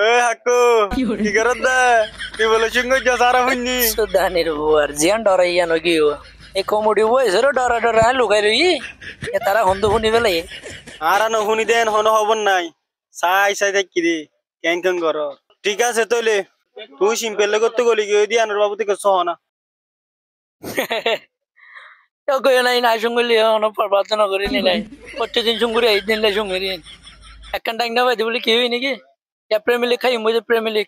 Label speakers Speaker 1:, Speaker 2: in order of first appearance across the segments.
Speaker 1: এ হাকু কি করত দা তুই বলে সঙ্গ জসারা হইনি
Speaker 2: সুদানির বুয়ার জিয়ান ডরাইয়া নগিও এ কমেডি বয়স রে ডরা ডরা লুকাই রই এ তারা হন্দ শুনি ফেলে
Speaker 1: আর ন শুনি দেন হন হবন নাই সাই সাই থাকি রে কেন কেন কর ঠিক আছে তইলে তুই সিম্পল করতে গলি গিয়ে দি আনর বাবু থেকে সহনা
Speaker 2: তো কই নাই না সঙ্গলি হন প্রার্থনা করি নাই প্রত্যেকদিন সঙ্গরি এই দিন লে সঙ্গরি একখান টাইম না বাইতে বলি কি হই নাকি या प्रेमिलिक खाई मुझे प्रेमिलिक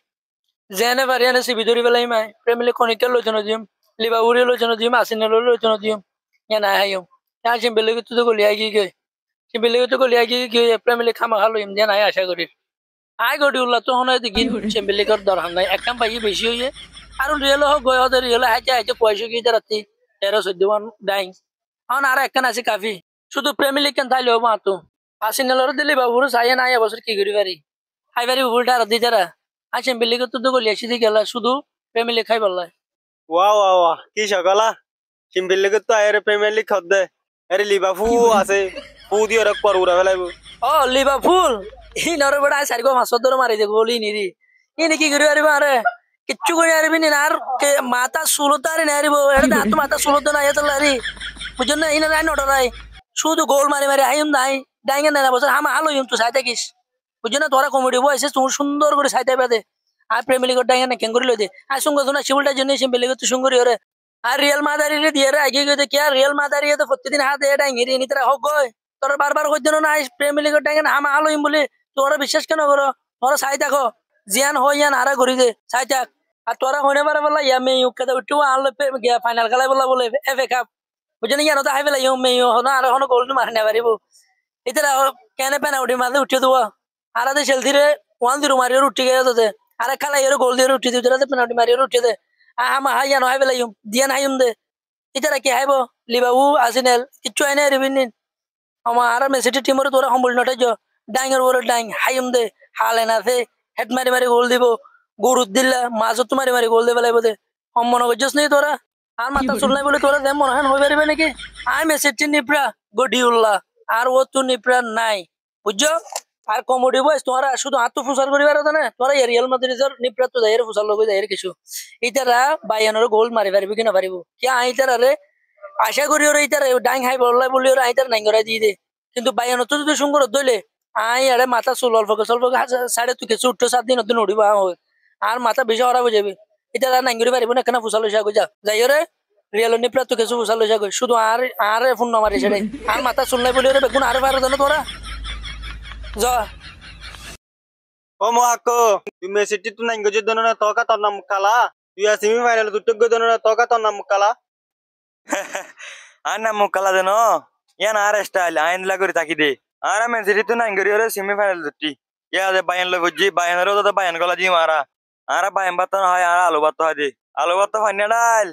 Speaker 2: जेने बारियाने से बिदुरी बेलाई में प्रेमिलिक कोनिकल लोचनो दियम लिबाउरी लोचनो दियम आसिनेलो लोचनो दियम या ना हायम या सिम्बेलिक तो गोलिया की सिम्बेलिक तो गोलिया की प्रेमिलिक खामा खालो इम जेना आशा करी आय गडी उल्ला तो होना दिगिन सिम्बेलिक दरहान নাই একদম ভাই বেশি হইছে আর রিয়েল হোক গয় ওদের রিয়েল হাইতে হাইতে কয়শো কি রাতে 13-14 ডাইং আন আর একখান আছে কাফি শুধু প্রেমিলিক কেন তাইলে হবো তো আসিনেলোর দিলি বাবুর চাইয়ে নাই এবছর কি করি পারি খাইবারি উল্টা আর দিতারা আসেন বিল্লিকে তো গলি আসি দিয়ে গেলা শুধু ফ্যামিলি খাই বললা
Speaker 1: ওয়া ওয়া ওয়া কি সকালা সিম্পল তো আরে ফ্যামিলি খদ্দে আরে লিবাফু আছে পু দিয়ে রক পর উড়া ফেলাইবো
Speaker 2: ও লিবাফুল ই নরে বড় সারি গো মাছ ধরে মারি দে গোলি নিরি ইনি কি করি আরে আরে কিচ্ছু করি আরে বিনি আর মাথা সুলতারি না আরে এটা তো মাথা সুলতা না এত লারি বুঝন না ইনা নাই নডরাই শুধু গোল মারি মারি আইম নাই ডাইঙ্গা না বছর হামা আলো ইম তো সাইতে কিস বুঝছো না তোরা কমেডি বয়সে তুমি সুন্দর করে সাইতে পেতে আর প্রেমিলিক ডাইঙ্গা না কেন করিল দে আর সঙ্গ শোনা শিবুলটার জন্য সিম্পলিক তো সুন্দরী ওরে আর রিয়েল মাদারি দিয়ে রে আগে গিয়ে কি আর রিয়েল মাদারি তো প্রতিদিন হাতে ডাইঙ্গি নি তারা হোক গয় তোরা বারবার কই দিন না প্রেমিলিক ডাইঙ্গা না হামা আলো ইম বলে তোরা বিশ্বাস কেন করো তোরা সাই দেখো জিয়ান হই ইয়ান আরা ঘুরি দে সাই থাক আর তোরা হইনে পারে বলা ইয়া মে ইউ কেদা উঠু আনলো গিয়া ফাইনাল খেলাই বলে এফএ কাপ বুঝছো না ইয়ানো তো হাই ফেলা ইউ মে ইউ হনা আর হনো গোল মারি না পারিব এটা কেন পেনাল্টি মারলে উঠে দেওয়া আর আদে সেলথিরে 1-0 মারিয়ে উঠে গেছে তো আরে খেলা এর গোল দিয়ে উঠে দিতে রাতে পেনাল্টি মারিয়ে উঠে দে আমা হাই জানো হাই বেলাইম দিয়ান হাইম দে এটা কি হাইবো লিবাবু আসিনেল কিচ্ছু আইনা রিবিনিন আমা আর মেসিটি টিমরে তোরা সম্বল নটে জ ডাইঙের বড় ডাইং হাইম দে হালে না দে হেড মারি মারি গোল দিব গুরুত দিলা মাঝত মারি মারি গোল দে বেলাইব দে সম্মন গজস নেই তোরা আর মাথা চুললাই বলে তোরা দে মনে হয় হই পারবে নাকি আই মেসিটি নিপ্রা গডিউল্লাহ আর ও তো নিপ্রা নাই বুঝছো আর কমেডি বয়স তোরা শুধু আত্ম ফুসাল করিবার না তোরা রিয়েল মাদ্রিদের নিপ্রাত দায়ের ফুসাল লগে দায়ের কিছু ইতারা বাইয়ানোর গোল মারি পারবি কিনা পারিব কি আইতারা রে আশা করি ওরে ইতারা ডাইং হাই বললাই বলি ওরে আইতার নাই গরাই দিয়ে দে কিন্তু বাইয়ানো তো যদি সুন্দর দইলে আই আরে মাথা চুল অল্প সাড়ে তুই কিছু উঠছো 7 দিন দিন উড়িবা আর মাথা বেশি হরা হয়ে যাবে ইতারা নাই গরি পারিব না কেন ফুসাল হইসা গো যা যাই রে রিয়েল নিপ্রাত কিছু ফুসাল হইসা গো শুধু আর ফোন নামারি সেটাই আর মাথা চুল নাই বলি ওরে বেগুন আর পারো জানো তোরা যা
Speaker 1: ও মোয়াক্কো তুই মেসিটি তো নাই গজে দন না তোকা তোর নাম কালা তুই সেমি ফাইনাল দুটো গজে দন না তোকা তোর নাম কালা
Speaker 3: আর নাম কালা দেন ইয়ান আর স্টাইল আইন লাগরি তাকি দে আর মেসিটি তো নাই গরি ওরে সেমি ফাইনাল দুটি ইয়া দে বায়ান লগ জি বায়ানরও তো বায়ান গলা জি মারা আর বায়ান বাত হয় আর আলু বাত হয় দে আলু বাত ফাইনাল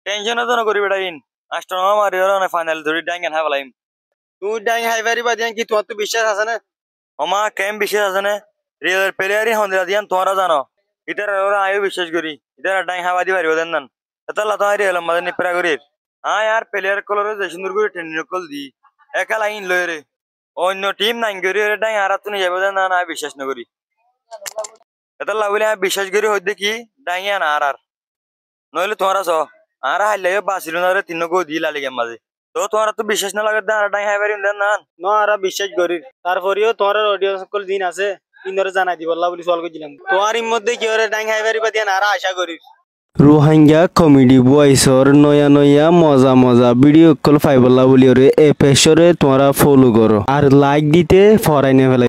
Speaker 3: টেনশন তো না করি বেটাইন আষ্টন মারি ওরে না ফাইনাল ধরি ডাঙ্গান হাই বলাইম
Speaker 1: তুই ডাং হাই পারি বাদিয়ান কি তোর তো বিশ্বাস আছে না
Speaker 3: ওমা কেম বিশ্বাস আছে না রিয়েল প্লেয়ারই হন্দিরা দিয়ান তোমরা জানো ইতার ওরা আয়ো বিশ্বাস করি ইতার ডাই হাওয়া দি পারিব দেন নান এতলা তো রিয়েল মাঝে নিপরা করি আয় আর প্লেয়ার কলরে যে সুন্দর করে ট্রেনিং কল দি একা লাইন লয় রে অন্য টিম নাই করি রে ডাই আর তুই যাবে দেন না বিশ্বাস না করি এতলা বলে বিশ্বাস করি হই দেখি ডাইয়া না আর নইলে তোমরা চ আর হাইলে বাসিলুনা রে তিন গো দি লালি গেম মাঝে তো তোমরা তো বিশ্বাস না লাগে আর ডাই হাই পারিম দেন না
Speaker 1: না আর বিশ্বাস করি তারপরেও তোর অডিও সকল দিন আছে ইন্দরে জানাই দিব আল্লাহ বলি সওয়াল কইছিলাম তোর মধ্যে কি ওরে ডাং হাই পারি বাদিয়ান আর আশা করি
Speaker 4: রোহিঙ্গা কমেডি বয়সর নয়া নয়া মজা মজা ভিডিও কল ফাইবল্লা বলি ওরে এ পেশরে তোমরা ফলো করো আর লাইক দিতে ফরাইনে ফেলে